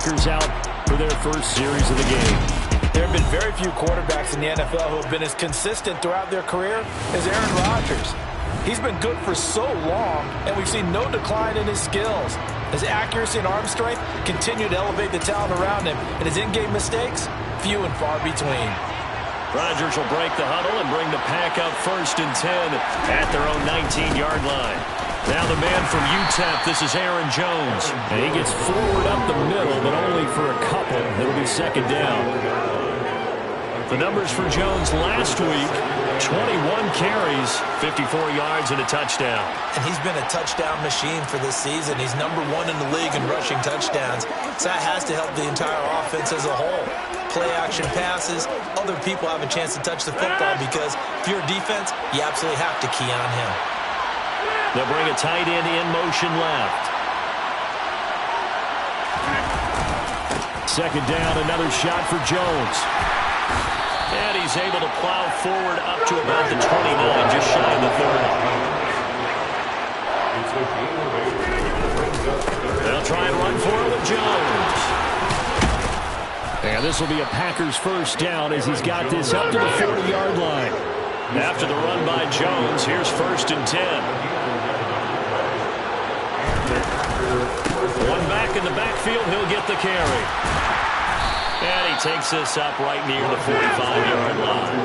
Packers out for their first series of the game. There have been very few quarterbacks in the NFL who have been as consistent throughout their career as Aaron Rodgers. He's been good for so long, and we've seen no decline in his skills. His accuracy and arm strength continue to elevate the talent around him, and his in-game mistakes, few and far between. Rodgers will break the huddle and bring the Pack up 1st and 10 at their own 19-yard line. Now the man from UTEP, this is Aaron Jones. And he gets forward up the middle, but only for a couple. It'll be 2nd down. The numbers for Jones last week, 21 carries, 54 yards, and a touchdown. And he's been a touchdown machine for this season. He's #1 in the league in rushing touchdowns. So that has to help the entire offense as a whole. Play-action passes, other people have a chance to touch the football because if you're a defense, you absolutely have to key on him. They'll bring a tight end in motion left. 2nd down, another shot for Jones. And he's able to plow forward up to about the 29, just shy of the 30. They'll try and run for it with Jones. And this will be a Packers first down as he's got this up to the 40-yard line. After the run by Jones, here's 1st and 10. One back in the backfield, he'll get the carry. And he takes this up right near the 45-yard line.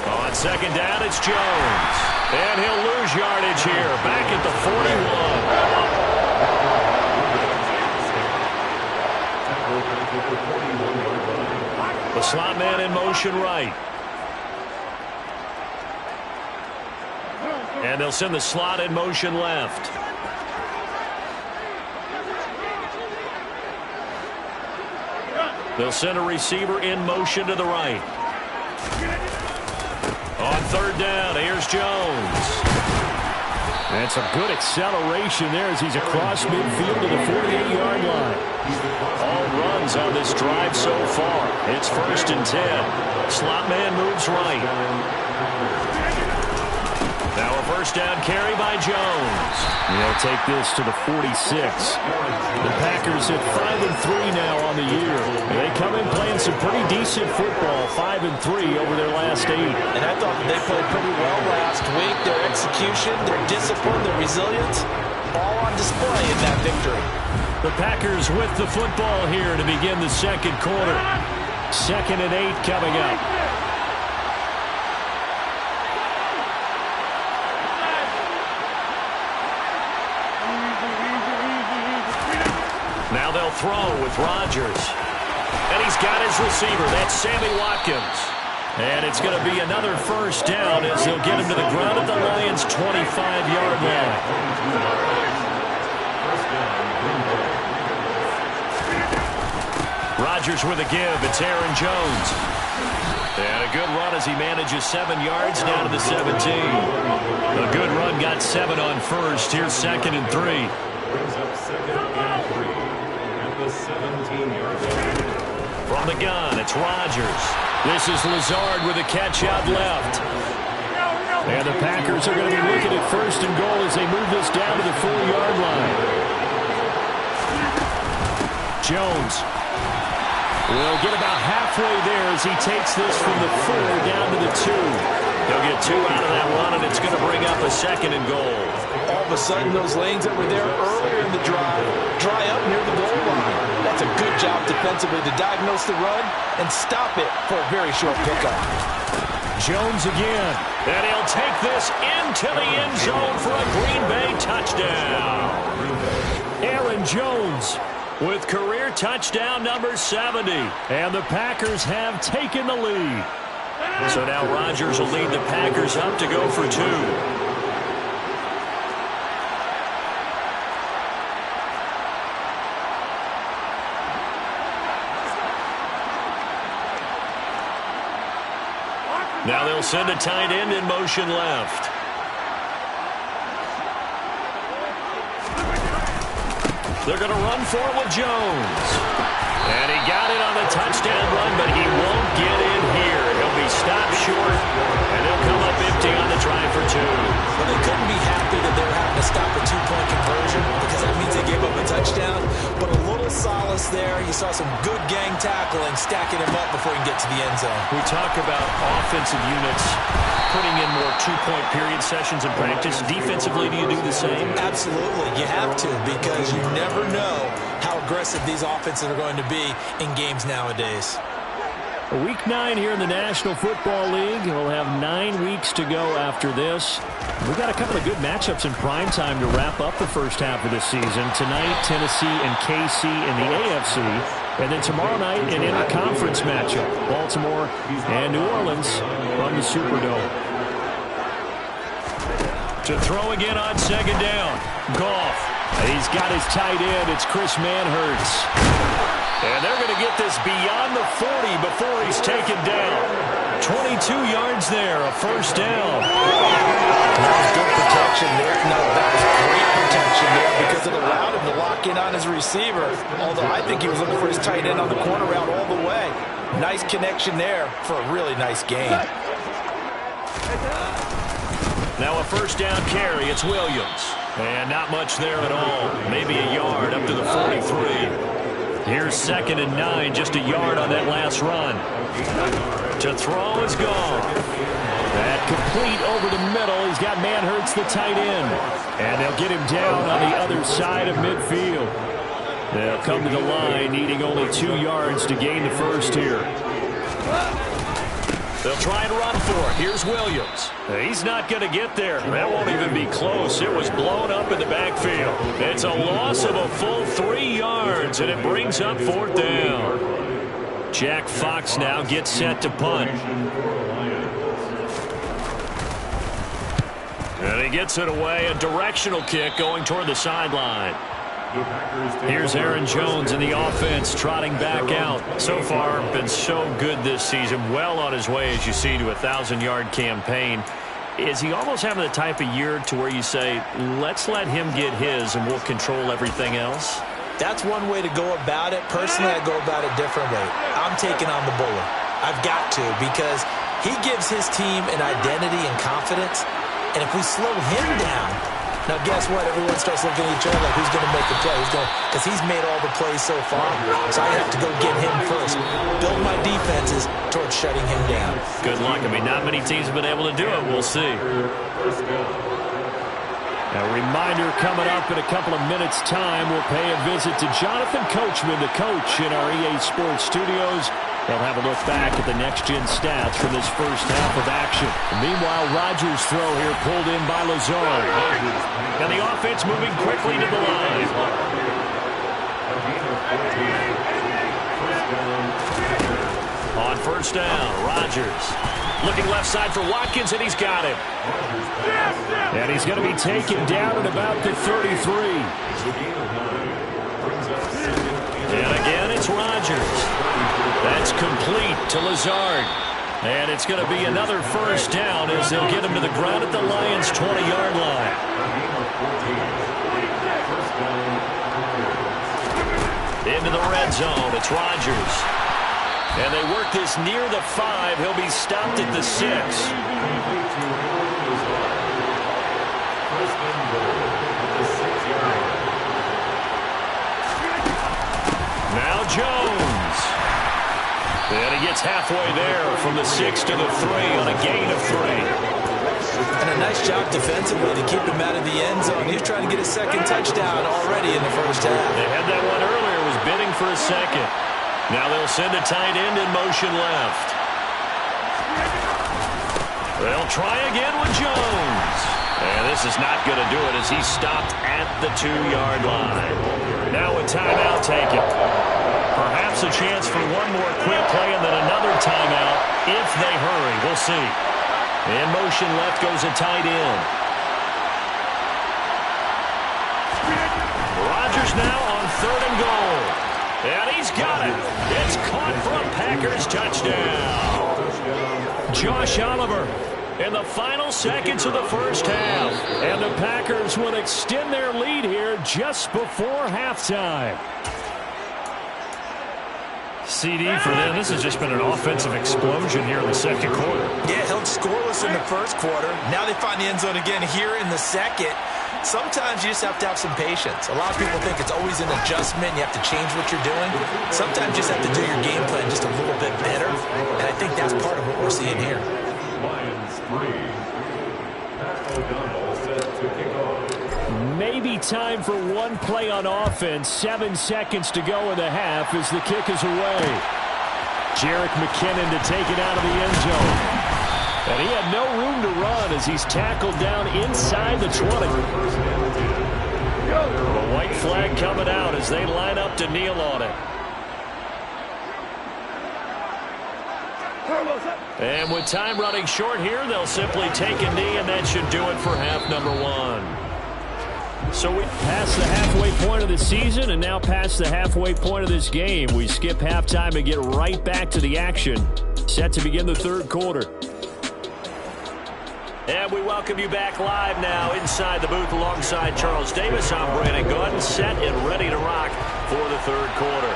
On 2nd down, it's Jones. And he'll lose yardage here, back at the 41. The slot man in motion right. And they'll send the slot in motion left. They'll send a receiver in motion to the right. On 3rd down, here's Jones. That's a good acceleration there as he's across midfield to the 48-yard line. All runs on this drive so far. It's 1st and 10. Slot man moves right. Now a first down carry by Jones. They'll take this to the 46. The Packers at 5-3 now on the year. They come in playing some pretty decent football, 5-3 over their last 8. And I thought they played pretty well last week. Their execution, their discipline, their resilience, all on display in that victory. The Packers with the football here to begin the 2nd quarter. 2nd and 8 coming up. Now they'll throw with Rodgers. And he's got his receiver. That's Sammy Watkins. And it's going to be another first down as they'll get him to the ground at the Lions' 25-yard line. Rodgers with a give. It's Aaron Jones. And a good run as he manages 7 yards down to the 17. A good run got 7 on first. Here's 2nd and 3. From the gun, it's Rodgers. This is Lazard with a catch out left. And the Packers are going to be looking at 1st and goal as they move this down to the 4-yard line. Jones will get about halfway there as he takes this from the 4 down to the 2. He'll get 2 out of that run, and it's going to bring up a 2nd and goal. All of a sudden, those lanes that were there earlier in the drive dry up near the goal line. That's a good job defensively to diagnose the run and stop it for a very short pickup. Jones again. And he'll take this into the end zone for a Green Bay touchdown. Aaron Jones with career touchdown number 70. And the Packers have taken the lead. So now Rodgers will lead the Packers up to go for 2. Now they'll send a tight end in motion left. They're going to run for it with Jones. And he got it on the touchdown run, but he won't get in here. He'll be stopped short, and they'll come up empty on the drive for 2. Well, they couldn't be happy that they're having to stop a 2-point space there. You saw some good gang tackling, stacking him up before he can get to the end zone. We talk about offensive units putting in more two-point period sessions in practice. Defensively, do you do the same? Absolutely. You have to, because you never know how aggressive these offenses are going to be in games nowadays. Week 9 here in the National Football League. We'll have 9 weeks to go after this. We've got a couple of good matchups in prime time to wrap up the first half of the season. Tonight, Tennessee and KC in the AFC. And then tomorrow night, an interconference matchup. Baltimore and New Orleans from the Superdome. To throw again on second down. Goff. He's got his tight end. It's Chris Manhertz. And they're going to get this beyond the 40 before he's taken down. 22 yards there, a first down. That was good protection there. No, that was great protection there because it allowed him to lock in on his receiver. Although I think he was looking for his tight end on the corner route all the way. Nice connection there for a really nice game. Now a first down carry. It's Williams. And not much there at all. Maybe a yard up to the 43. Here's 2nd and 9, just a yard on that last run. To throw is gone. That complete over the middle. He's got Manhertz, the tight end. And they'll get him down on the other side of midfield. They'll come to the line, needing only 2 yards to gain the first here. They'll try and run for it. Here's Williams. He's not going to get there. That won't even be close. It was blown up in the backfield. It's a loss of a full 3 yards, and it brings up 4th down. Jack Fox now gets set to punt. And he gets it away. A directional kick going toward the sideline. Here's Aaron Jones in the offense trotting back out. So far, been so good this season. Well on his way, as you see, to a 1,000-yard campaign. Is he almost having the type of year to where you say, let's let him get his and we'll control everything else? That's one way to go about it. Personally, I go about it differently. I'm taking on the bullet. I've got to, because he gives his team an identity and confidence. And if we slow him down, now, guess what? Everyone starts looking at each other like, who's going to make the play? Because he's made all the plays so far. So I have to go get him first. Build my defenses towards shutting him down. Good luck. I mean, not many teams have been able to do it. We'll see. A reminder coming up in a couple of minutes' time. We'll pay a visit to Jonathan Coachman, the coach in our EA Sports studios. They'll have a look back at the next-gen stats from this first half of action. Meanwhile, Rodgers' throw here pulled in by Lazard. And the offense moving quickly to the line. On first down, Rodgers looking left side for Watkins, and he's got him. And he's going to be taken down at about the 33. And again, it's Rodgers. That's complete to Lazard. And it's going to be another first down as they'll get him to the ground at the Lions' 20-yard line. Into the red zone. It's Rodgers. And they work this near the 5. He'll be stopped at the 6. Now Jones. And he gets halfway there from the 6 to the 3 on a gain of 3. And a nice job defensively to keep him out of the end zone. He's trying to get his second touchdown already in the first half. They had that one earlier, was bidding for a second. Now they'll send a tight end in motion left. They'll try again with Jones. And this is not going to do it as he's stopped at the 2-yard line. Now a timeout taken. Perhaps a chance for one more quick play and then another timeout if they hurry. We'll see. In motion left goes a tight end. Rodgers now on 3rd and goal. And he's got it. It's caught for a Packers touchdown. Josh Oliver in the final seconds of the first half. And the Packers will extend their lead here just before halftime. CD for them. This has just been an offensive explosion here in the second quarter. Yeah, held scoreless in the first quarter. Now they find the end zone again here in the second. Sometimes you just have to have some patience. A lot of people think it's always an adjustment. You have to change what you're doing. Sometimes you just have to do your game plan just a little bit better. And I think that's part of what we're seeing here. Lions 3. Pat O'Donnell set to kick off. Maybe time for one play on offense. 7 seconds to go in the half as the kick is away. Jerick McKinnon to take it out of the end zone. And he had no room to run as he's tackled down inside the 20. A white flag coming out as they line up to kneel on it. And with time running short here, they'll simply take a knee, and that should do it for half number 1. So we pass the halfway point of the season and now past the halfway point of this game. We skip halftime and get right back to the action. Set to begin the third quarter. And we welcome you back live now inside the booth alongside Charles Davis. I'm Brandon Gaudin, set and ready to rock for the third quarter.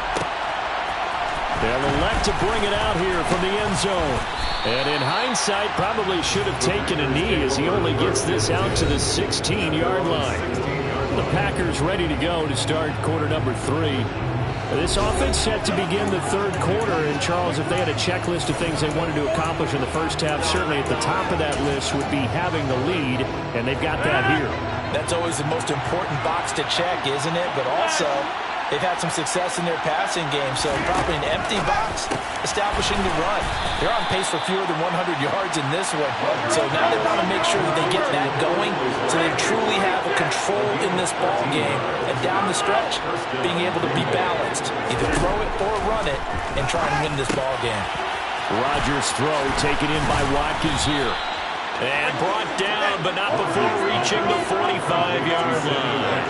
They'll elect to bring it out here from the end zone. And in hindsight, probably should have taken a knee as he only gets this out to the 16-yard line. The Packers ready to go to start quarter number 3. This offense set to begin the third quarter. And, Charles, if they had a checklist of things they wanted to accomplish in the first half, certainly at the top of that list would be having the lead, and they've got that here. That's always the most important box to check, isn't it? But also, they've had some success in their passing game, so probably an empty box, establishing the run. They're on pace for fewer than 100 yards in this one. So now they want to make sure that they get that going so they truly have a control in this ball game. And down the stretch, being able to be balanced, either throw it or run it, and try and win this ball game. Rodgers' throw taken in by Watkins here. And brought down, but not before reaching the 45-yard line.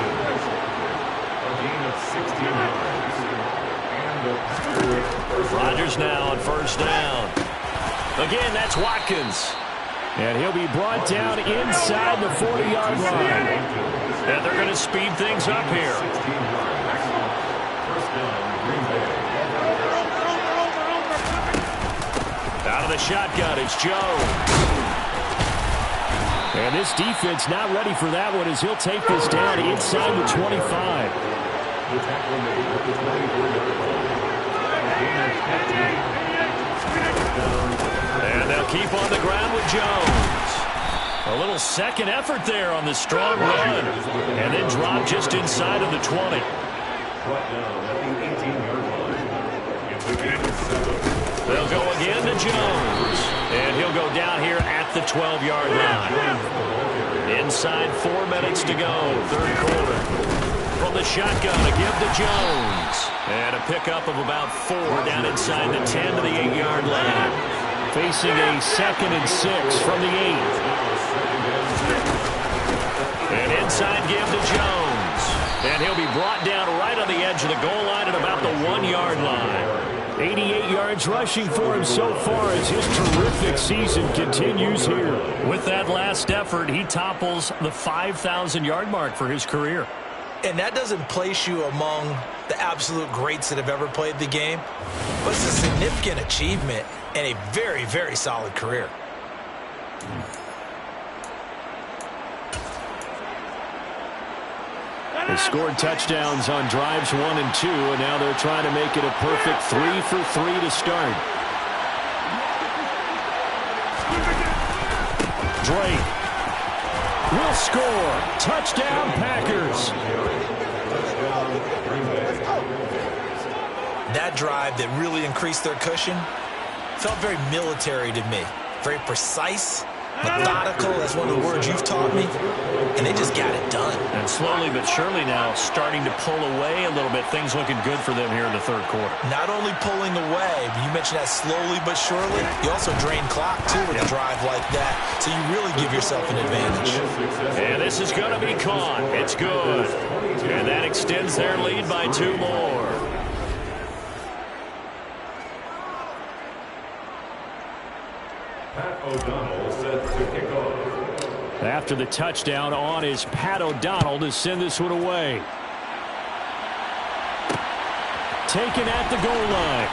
Rodgers now on first down. Again, that's Watkins. And he'll be brought down inside the 40-yard line. And they're going to speed things up here. Out of the shotgun, it's Jones. And this defense not ready for that one as he'll take this down inside the 25. And they'll keep on the ground with Jones. A little second effort there on the strong run. And then drop just inside of the 20. They'll go again to Jones. And he'll go down here at the 12-yard line. Inside 4 minutes to go, third quarter. From the shotgun, a give to Jones. And a pickup of about 4 down inside the 10 to the 8-yard line. Facing a 2nd and 6 from the 8. And inside give to Jones. And he'll be brought down right on the edge of the goal line at about the 1-yard line. 88 yards rushing for him so far as his terrific season continues here. With that last effort, he topples the 5,000-yard mark for his career. And that doesn't place you among the absolute greats that have ever played the game, but it's a significant achievement and a very, very solid career. They scored touchdowns on drives 1 and 2, and now they're trying to make it a perfect 3 for 3 to start. Drake will score. Touchdown, Packers. That drive that really increased their cushion felt very military to me. Very precise, methodical, that's one of the words you've taught me, and they just got it done. And slowly but surely now starting to pull away a little bit. Things looking good for them here in the third quarter. Not only pulling away, but you mentioned that slowly but surely, you also drain clock too with a drive like that, so you really give yourself an advantage. And this is going to be caught. It's good. And that extends their lead by 2 more. Pat O'Donnell set to kick off. After the touchdown, on is Pat O'Donnell to send this one away. Taken at the goal line.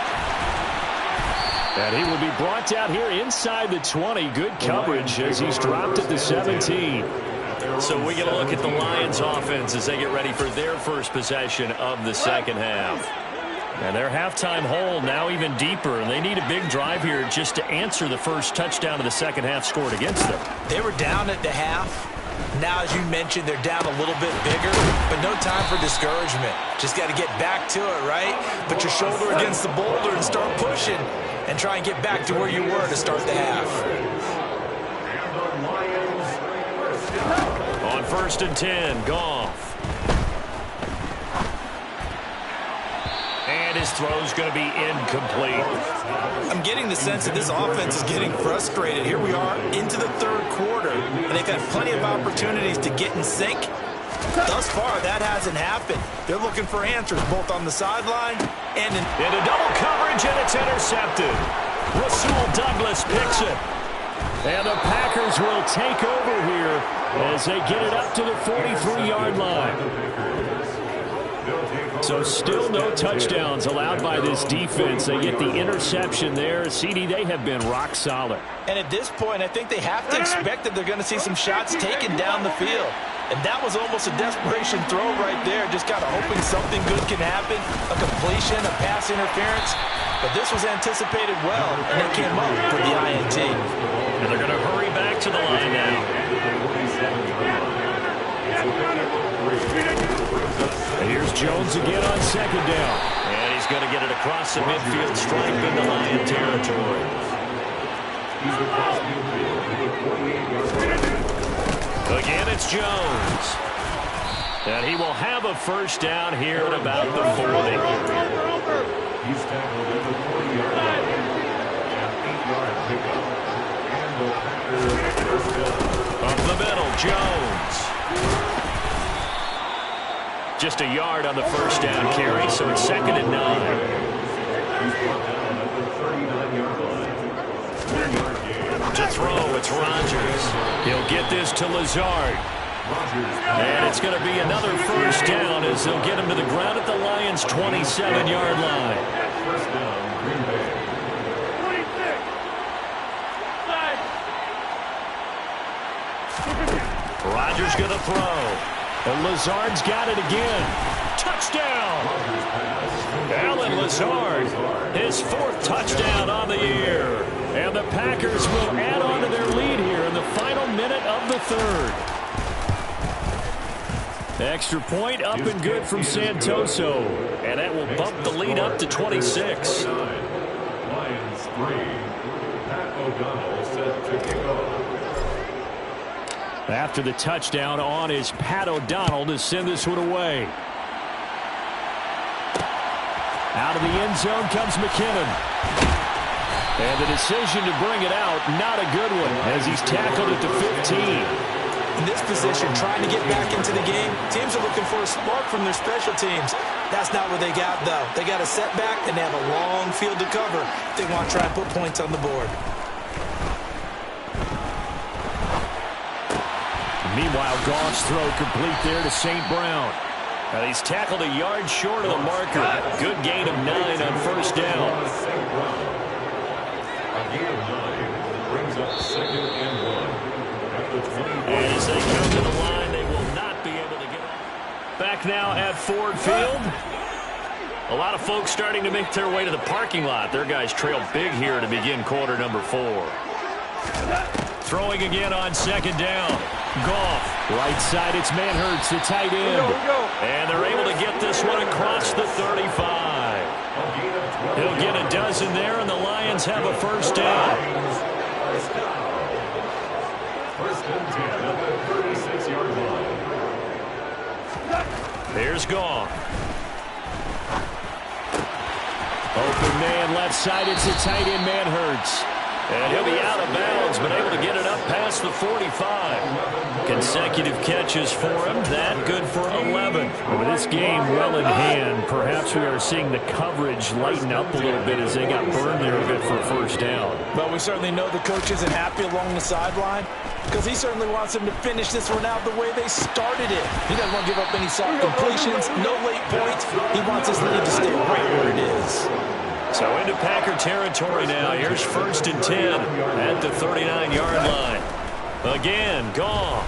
And he will be brought down here inside the 20. Good coverage as he's dropped at the 17. So we get a look at the Lions offense as they get ready for their first possession of the second half. And their halftime hole now even deeper, and they need a big drive here just to answer the first touchdown of the second half scored against them. They were down at the half. Now, as you mentioned, they're down a little bit bigger, but no time for discouragement. Just got to get back to it, right? Put your shoulder against the boulder and start pushing and try and get back to where you were to start the half. On 1st and 10, Goff. And his throw's going to be incomplete. I'm getting the sense that this offense is getting frustrated. Here we are into the third quarter, and they've had plenty of opportunities to get in sync. Thus far, that hasn't happened. They're looking for answers both on the sideline and into double coverage, and it's intercepted. Rasul Douglas picks it. And the Packers will take over here as they get it up to the 43-yard line. So still no touchdowns allowed by this defense. They get the interception there. CD, they have been rock solid. And at this point, I think they have to expect that they're going to see some shots taken down the field. And that was almost a desperation throw right there. Just kind of hoping something good can happen. A completion, a pass interference. But this was anticipated well, and they came up for the INT. And they're going to hurry back to the line now. And here's Jones again on second down. And he's going to get it across the midfield stripe into Lion territory. Again, it's Jones. And he will have a first down here at about the 40. He's tackled at the 40-yard line. An 8-yard pickup. And the Packers first down. Up the middle, Jones. Just a yard on the first down carry, so it's 2nd and 9. He's brought down at the 39-yard line. 3-yard gain. To throw, it's Rodgers. He'll get this to Lazard. And it's going to be another first down as they'll get him to the ground at the Lions' 27-yard line. First down, Green Bay. Rodgers going to throw. And Lazard's got it again. Touchdown! Alan Lazard, his 4th touchdown on the year. And the Packers will add on to their lead here in the final minute of the 3rd. Extra point up and good from Santoso. And that will bump the lead up to 26. Lions 3. Pat O'Donnell set to kick off. After the touchdown on is Pat O'Donnell to send this one away. Out of the end zone comes McKinnon. And the decision to bring it out, not a good one, as he's tackled at the 15. In this position, trying to get back into the game, teams are looking for a spark from their special teams. That's not what they got, though. They got a setback, and they have a long field to cover if they want to try and put points on the board. Meanwhile, Goff's throw complete there to St. Brown. Now he's tackled a yard short of the marker. Good gain of 9 on first down. A gain of 9 brings up 2nd and 1. At the 20. And as they come to the line, they will not be able to get off. Back now at Ford Field. A lot of folks starting to make their way to the parking lot. Their guys trail big here to begin quarter number 4. Throwing again on second down. Goff. Right side, it's Manhertz, the tight end. And they're able to get this one across the 35. He'll get a dozen there, and the Lions have a first down. First and 10 at the 36-yard line. Here's Goff. Open man, left side, it's the tight end, Manhertz. And he'll be out of bounds, but able to get it up past the 45. Consecutive catches for him. That good for 11. With this game well in hand, perhaps we are seeing the coverage lighten up a little bit as they got burned there a bit for a first down. But we certainly know the coach isn't happy along the sideline because he certainly wants them to finish this one out the way they started it. He doesn't want to give up any soft completions, no late points. He wants his lead to stay right where it is. So into Packer territory now. Here's 1st and 10 at the 39-yard line. Again, Goff.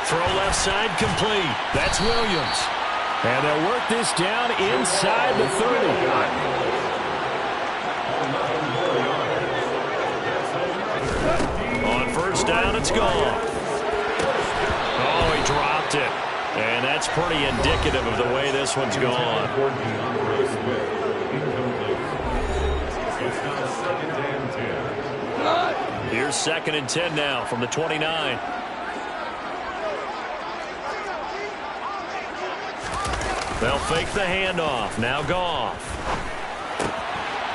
Throw left side complete. That's Williams. And they'll work this down inside the 30. On first down, it's gone. Oh, he dropped it. And that's pretty indicative of the way this one's gone. Here's 2nd and 10 now from the 29. They'll fake the handoff. Now Goff.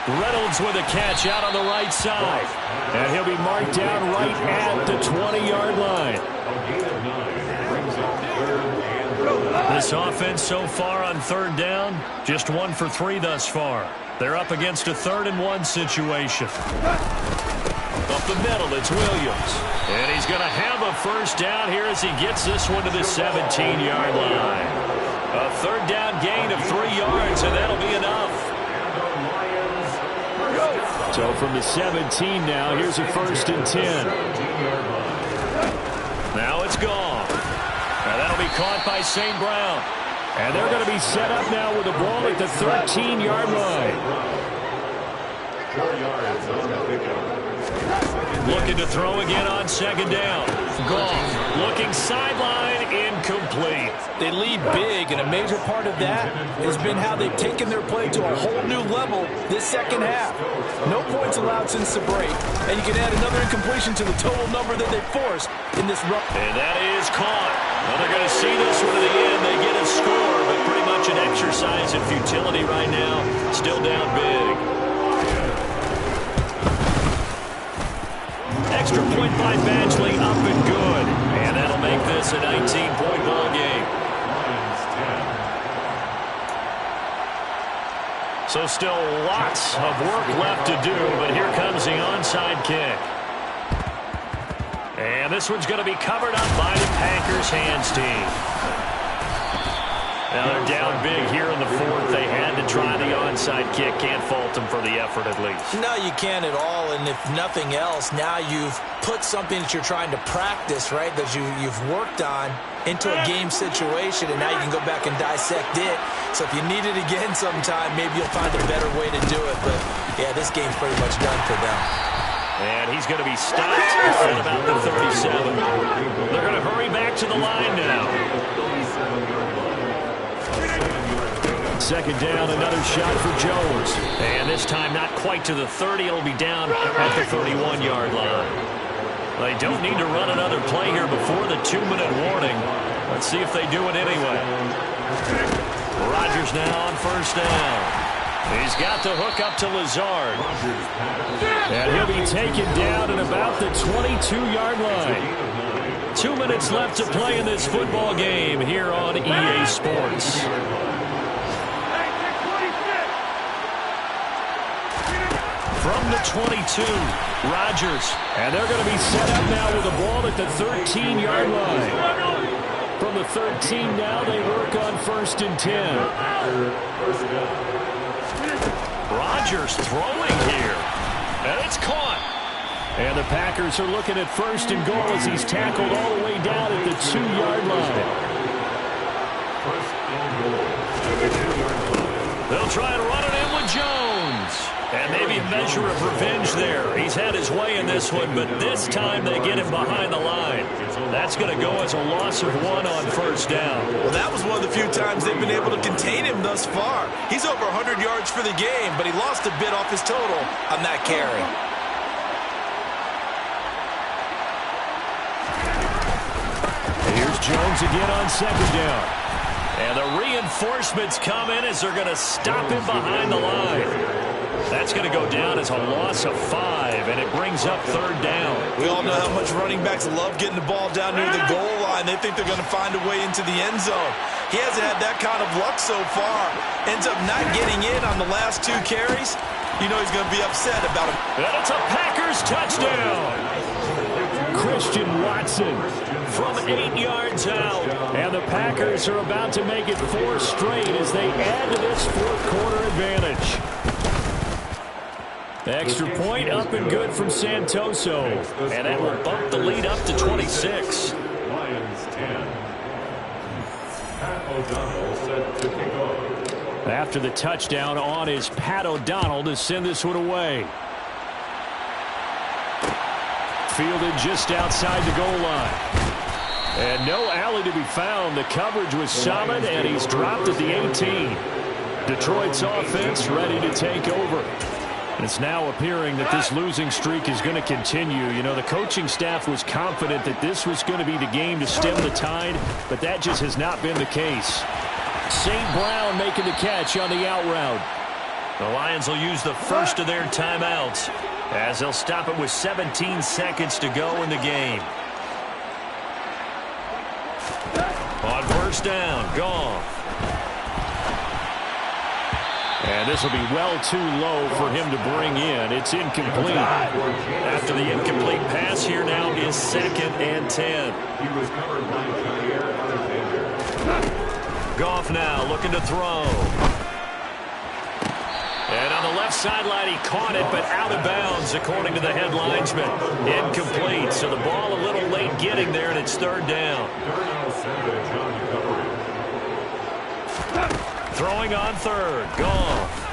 Reynolds with a catch out on the right side. And he'll be marked down right at the 20-yard line. This offense so far on 3rd down, just 1 for 3 thus far. They're up against a 3rd and 1 situation. Up the middle, it's Williams. And he's going to have a first down here as he gets this one to the 17-yard line. A 3rd down gain of 3 yards, and that'll be enough. So from the 17 now, here's a 1st and 10. Now it's gone. Now that'll be caught by St. Brown. And they're going to be set up now with the ball at the 13-yard line. 4 yards on the pickup. Looking to throw again on 2nd down. Goff looking sideline, incomplete. They lead big, and a major part of that has been how they've taken their play to a whole new level this second half. No points allowed since the break, and you can add another incompletion to the total number that they forced in this run. And that is caught. Well, they're going to see this one to the end. They get a score, but pretty much an exercise in futility right now. Still down big. Extra point by Badgley, up and good. And that'll make this a 19-point ball game. So still lots of work left to do, but here comes the onside kick. And this one's going to be covered up by the Packers hands team. Now they're down big here in the 4th. They had to try the onside kick. Can't fault them for the effort at least. No, you can't at all. And if nothing else, now you've put something that you're trying to practice, right, that you've worked on into a game situation, and now you can go back and dissect it. So if you need it again sometime, maybe you'll find a better way to do it. But, yeah, this game's pretty much done for them. And he's going to be stopped at about the 37. They're going to hurry back to the line now. 2nd down, another shot for Jones. And this time not quite to the 30. It'll be down at the 31-yard line. They don't need to run another play here before the 2-minute warning. Let's see if they do it anyway. Rodgers now on first down. He's got the hook up to Lazard. And he'll be taken down at about the 22-yard line. 2 minutes left to play in this football game here on EA Sports. From the 22, Rodgers. And they're going to be set up now with the ball at the 13-yard line. From the 13 now, they work on 1st and 10. Rodgers throwing here. And it's caught. And the Packers are looking at 1st and goal as he's tackled all the way down at the 2-yard line. They'll try to run it in with Jones. And maybe a measure of revenge there. He's had his way in this one, but this time they get him behind the line. That's going to go as a loss of 1 on first down. Well, that was one of the few times they've been able to contain him thus far. He's over 100 yards for the game, but he lost a bit off his total on that carry. Here's Jones again on 2nd down. And the reinforcements come in as they're going to stop him behind the line. That's going to go down as a loss of 5, and it brings up 3rd down. We all know how much running backs love getting the ball down near the goal line. They think they're going to find a way into the end zone. He hasn't had that kind of luck so far. Ends up not getting in on the last 2 carries. You know he's going to be upset about it. And it's a Packers touchdown. Christian Watson from 8 yards out. And the Packers are about to make it 4 straight as they add to this 4th quarter advantage. Extra point up and good from Santoso. And that will bump the lead up to 26. Lions 10. Pat O'Donnell set to kick off. After the touchdown on is Pat O'Donnell to send this one away. Fielded just outside the goal line. And no alley to be found. The coverage was solid, and he's dropped at the 18. Detroit's offense ready to take over. And it's now appearing that this losing streak is going to continue. You know, the coaching staff was confident that this was going to be the game to stem the tide, but that just has not been the case. St. Brown making the catch on the out route. The Lions will use the first of their timeouts as they'll stop it with 17 seconds to go in the game. On first down, Goff. And this will be well too low for him to bring in. It's incomplete. After the incomplete pass, here now is 2nd and 10. He was covered by Jair Alexander. Goff now looking to throw. And on the left sideline, he caught it, but out of bounds, according to the head linesman. Incomplete, so the ball a little late getting there, and it's 3rd down. Throwing on 3rd, Goff.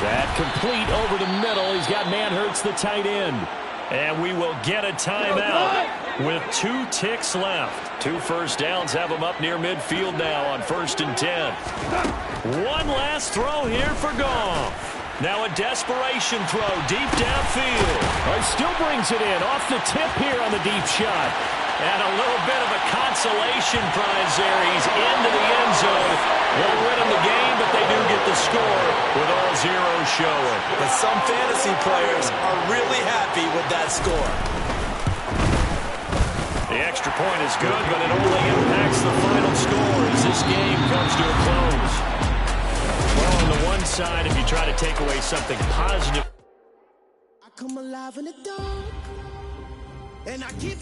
That complete over the middle. He's got Manhertz, the tight end. And we will get a timeout with 2 ticks left. 2 first downs have them up near midfield now on 1st and 10. One last throw here for Goff. Now a desperation throw deep downfield. He still brings it in off the tip here on the deep shot. And a little bit of a consolation prize there. He's into the end zone. Won't win him the game, but they do get the score with all zeros showing. But some fantasy players are really happy with that score. The extra point is good, but it only impacts the final score as this game comes to a close. Well, on the one side, if you try to take away something positive, I come alive in the dark, and I keep